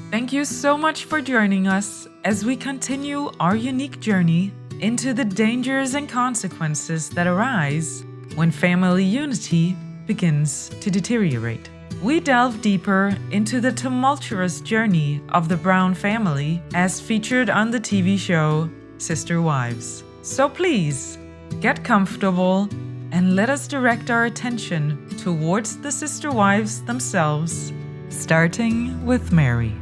Thank you so much for joining us as we continue our unique journey into the dangers and consequences that arise when family unity begins to deteriorate. We delve deeper into the tumultuous journey of the Brown family as featured on the TV show Sister Wives. So please, get comfortable and let us direct our attention towards the sister wives themselves, starting with Meri.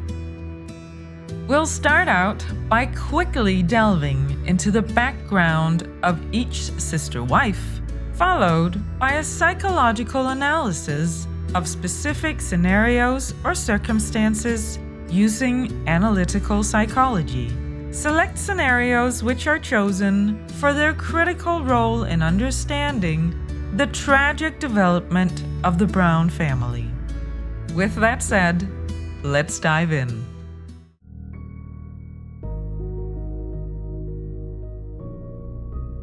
We'll start out by quickly delving into the background of each sister wife, followed by a psychological analysis of specific scenarios or circumstances using analytical psychology. Select scenarios which are chosen for their critical role in understanding the tragic development of the Brown family. With that said, let's dive in.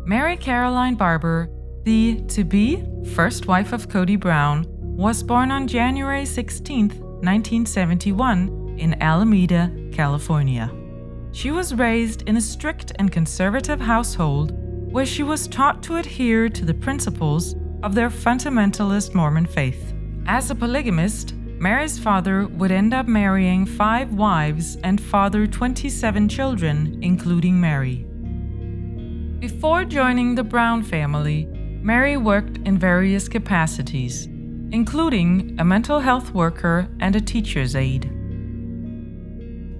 Meri Caroline Barber, the to-be first wife of Cody Brown, was born on January 16, 1971 in Alameda, California. She was raised in a strict and conservative household where she was taught to adhere to the principles of their fundamentalist Mormon faith. As a polygamist, Meri's father would end up marrying 5 wives and father 27 children, including Meri. Before joining the Brown family, Meri worked in various capacities, including a mental health worker and a teacher's aide.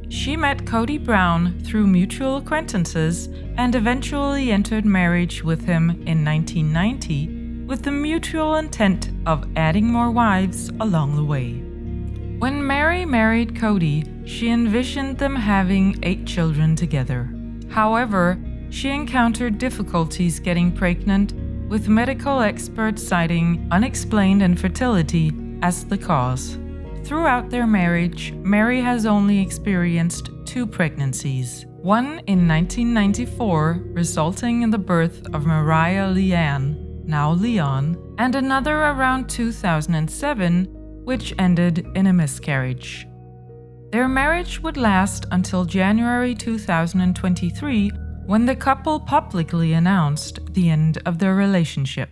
She met Cody Brown through mutual acquaintances and eventually entered marriage with him in 1990 with the mutual intent of adding more wives along the way. When Meri married Cody, she envisioned them having 8 children together. However, she encountered difficulties getting pregnant, with medical experts citing unexplained infertility as the cause. Throughout their marriage, Meri has only experienced 2 pregnancies. One in 1994, resulting in the birth of Mariah Leanne, now Leon, and another around 2007, which ended in a miscarriage. Their marriage would last until January 2023, when the couple publicly announced the end of their relationship.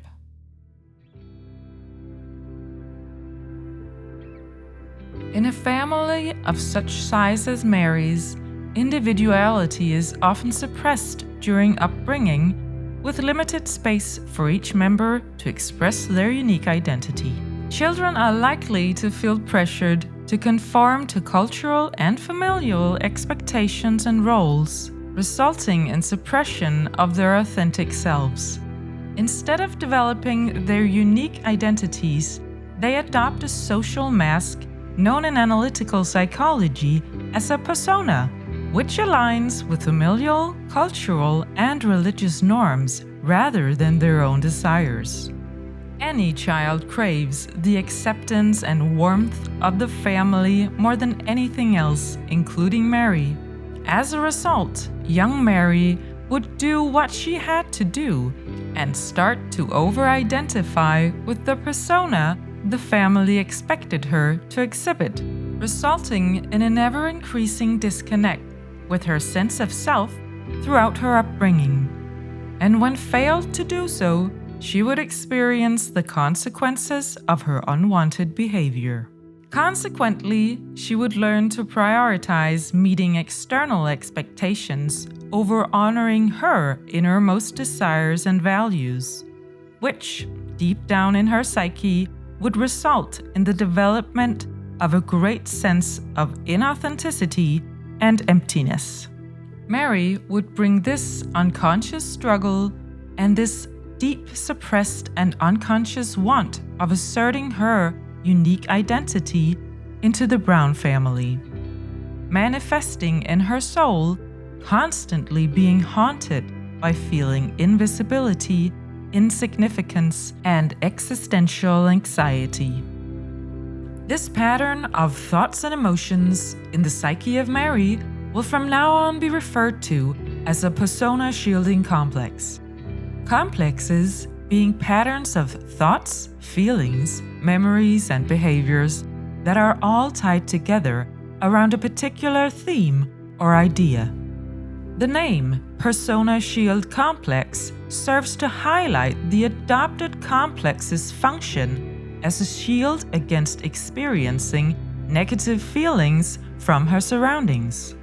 In a family of such size as Meri's, individuality is often suppressed during upbringing, with limited space for each member to express their unique identity. Children are likely to feel pressured to conform to cultural and familial expectations and roles, resulting in suppression of their authentic selves. Instead of developing their unique identities, they adopt a social mask known in analytical psychology as a persona, which aligns with familial, cultural, and religious norms rather than their own desires. Any child craves the acceptance and warmth of the family more than anything else, including Meri. As a result, young Meri would do what she had to do and start to over-identify with the persona the family expected her to exhibit, resulting in an ever-increasing disconnect with her sense of self throughout her upbringing. And when failed to do so, she would experience the consequences of her unwanted behavior. Consequently, she would learn to prioritize meeting external expectations over honoring her innermost desires and values, which, deep down in her psyche, would result in the development of a great sense of inauthenticity and emptiness. Meri would bring this unconscious struggle and this deep suppressed and unconscious want of asserting her unique identity into the Brown family, manifesting in her soul, constantly being haunted by feeling invisibility, insignificance, and existential anxiety. This pattern of thoughts and emotions in the psyche of Meri will from now on be referred to as a persona shielding complex. Complexes being patterns of thoughts, feelings, memories, and behaviors that are all tied together around a particular theme or idea. The name Persona Shield Complex serves to highlight the adopted complex's function as a shield against experiencing negative feelings from her surroundings.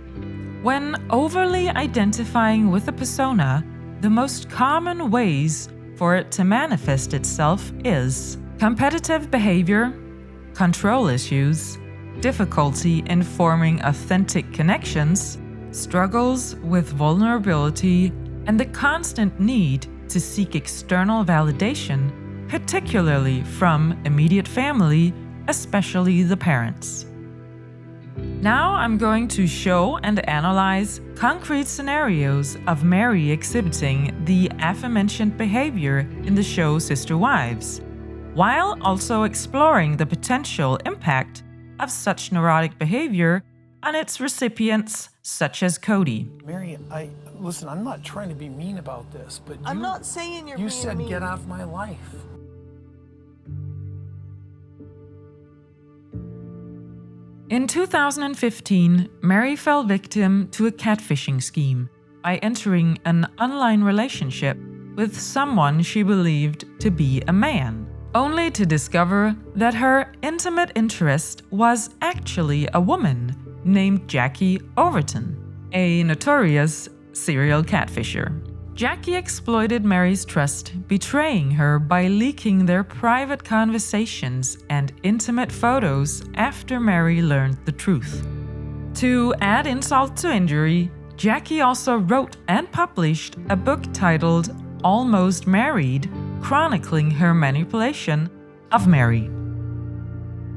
When overly identifying with a persona, the most common ways for it to manifest itself is competitive behavior, control issues, difficulty in forming authentic connections, struggles with vulnerability, and the constant need to seek external validation, particularly from immediate family, especially the parents. Now I'm going to show and analyze concrete scenarios of Meri exhibiting the aforementioned behavior in the show Sister Wives, while also exploring the potential impact of such neurotic behavior on its recipients, such as Cody. Meri, listen, I'm not trying to be mean about this, but I'm not saying you're being mean. You said mean. Get off my life. In 2015, Meri fell victim to a catfishing scheme by entering an online relationship with someone she believed to be a man, only to discover that her intimate interest was actually a woman named Jackie Overton, a notorious serial catfisher. Jackie exploited Meri's trust, betraying her by leaking their private conversations and intimate photos after Meri learned the truth. To add insult to injury, Jackie also wrote and published a book titled Almost Married, chronicling her manipulation of Meri.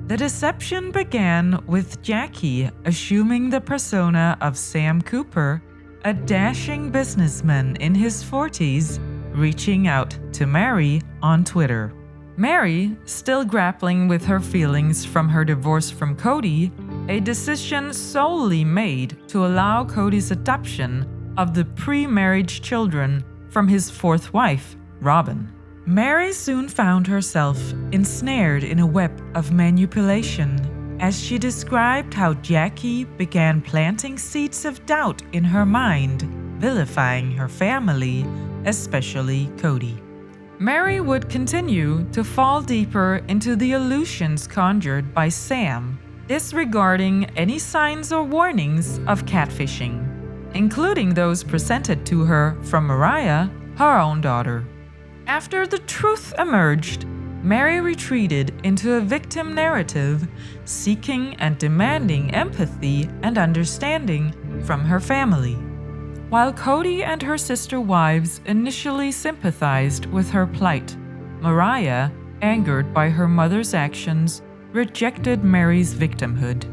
The deception began with Jackie assuming the persona of Sam Cooper, a dashing businessman in his 40s, reaching out to Meri on Twitter. Meri, still grappling with her feelings from her divorce from Cody, a decision solely made to allow Cody's adoption of the pre-marriage children from his fourth wife, Robin. Meri soon found herself ensnared in a web of manipulation as she described how Jackie began planting seeds of doubt in her mind, vilifying her family, especially Cody. Meri would continue to fall deeper into the illusions conjured by Sam, disregarding any signs or warnings of catfishing, including those presented to her from Mariah, her own daughter. After the truth emerged, Meri retreated into a victim narrative, seeking and demanding empathy and understanding from her family. While Cody and her sister wives initially sympathized with her plight, Mariah, angered by her mother's actions, rejected Meri's victimhood.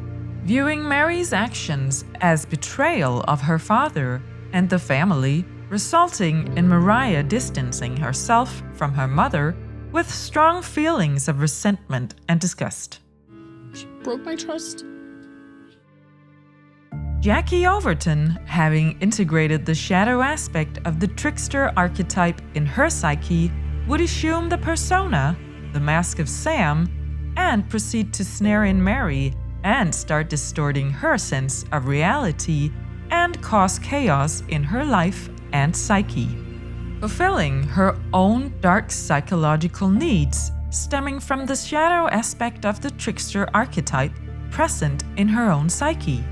Viewing Meri's actions as betrayal of her father and the family, resulting in Mariah distancing herself from her mother with strong feelings of resentment and disgust. She broke my trust. Jackie Overton, having integrated the shadow aspect of the trickster archetype in her psyche, would assume the persona, the mask of Sam, and proceed to snare in Meri and start distorting her sense of reality and cause chaos in her life and psyche, fulfilling her own dark psychological needs stemming from the shadow aspect of the trickster archetype present in her own psyche.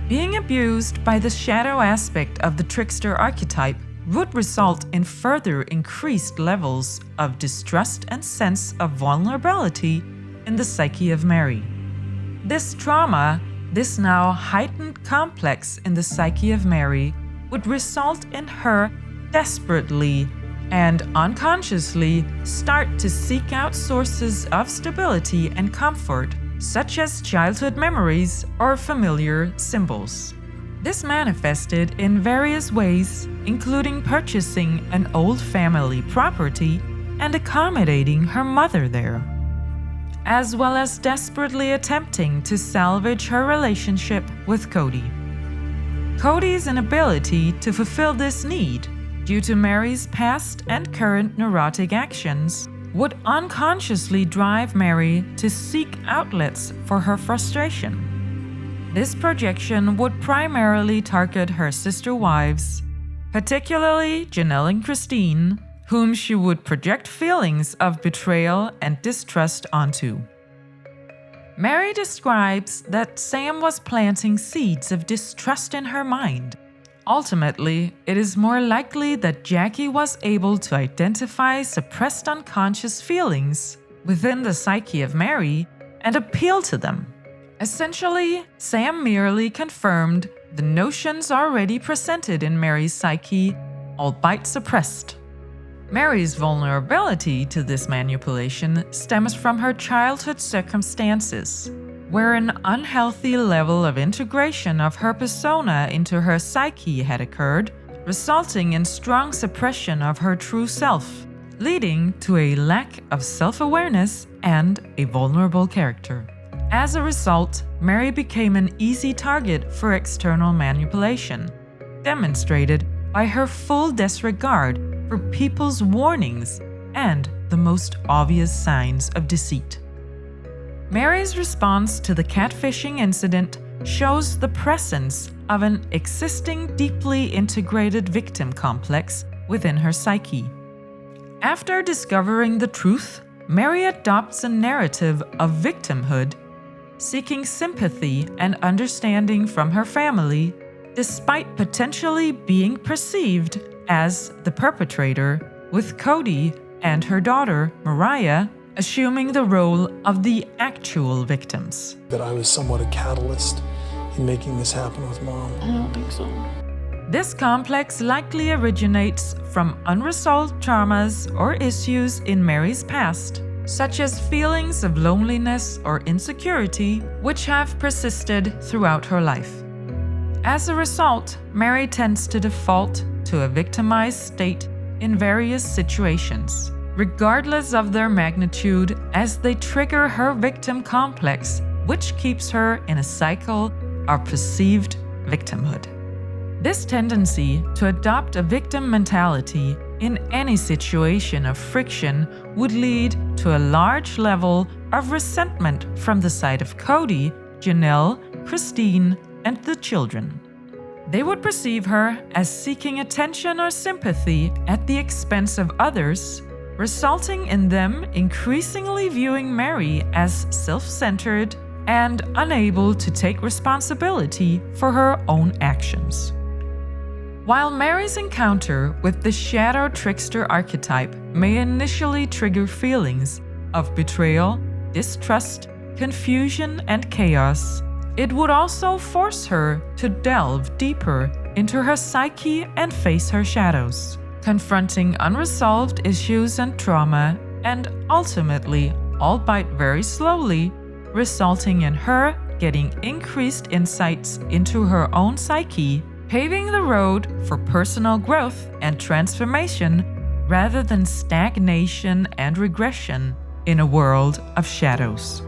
Being abused by the shadow aspect of the trickster archetype would result in further increased levels of distrust and sense of vulnerability in the psyche of Meri. This trauma, this now heightened complex in the psyche of Meri, would result in her desperately and unconsciously start to seek out sources of stability and comfort, such as childhood memories or familiar symbols. This manifested in various ways, including purchasing an old family property and accommodating her mother there, as well as desperately attempting to salvage her relationship with Cody. Cody's inability to fulfill this need, due to Meri's past and current neurotic actions, would unconsciously drive Meri to seek outlets for her frustration. This projection would primarily target her sister wives, particularly Janelle and Christine, whom she would project feelings of betrayal and distrust onto. Meri describes that Sam was planting seeds of distrust in her mind. Ultimately, it is more likely that Jackie was able to identify suppressed unconscious feelings within the psyche of Meri and appeal to them. Essentially, Sam merely confirmed the notions already presented in Meri's psyche, albeit suppressed. Meri's vulnerability to this manipulation stems from her childhood circumstances, where an unhealthy level of integration of her persona into her psyche had occurred, resulting in strong suppression of her true self, leading to a lack of self-awareness and a vulnerable character. As a result, Meri became an easy target for external manipulation, demonstrated by her full disregard for people's warnings and the most obvious signs of deceit. Meri's response to the catfishing incident shows the presence of an existing deeply integrated victim complex within her psyche. After discovering the truth, Meri adopts a narrative of victimhood, seeking sympathy and understanding from her family, despite potentially being perceived as the perpetrator, with Cody and her daughter, Mariah, assuming the role of the actual victims. That I was somewhat a catalyst in making this happen with Mom. I don't think so. This complex likely originates from unresolved traumas or issues in Meri's past, such as feelings of loneliness or insecurity, which have persisted throughout her life. As a result, Meri tends to default to a victimized state in various situations, regardless of their magnitude, as they trigger her victim complex, which keeps her in a cycle of perceived victimhood. This tendency to adopt a victim mentality in any situation of friction would lead to a large level of resentment from the side of Cody, Janelle, Christine, and the children. They would perceive her as seeking attention or sympathy at the expense of others, resulting in them increasingly viewing Meri as self-centered and unable to take responsibility for her own actions. While Meri's encounter with the shadow trickster archetype may initially trigger feelings of betrayal, distrust, confusion, and chaos, it would also force her to delve deeper into her psyche and face her shadows, confronting unresolved issues and trauma, and ultimately, albeit very slowly, resulting in her getting increased insights into her own psyche, paving the road for personal growth and transformation rather than stagnation and regression in a world of shadows.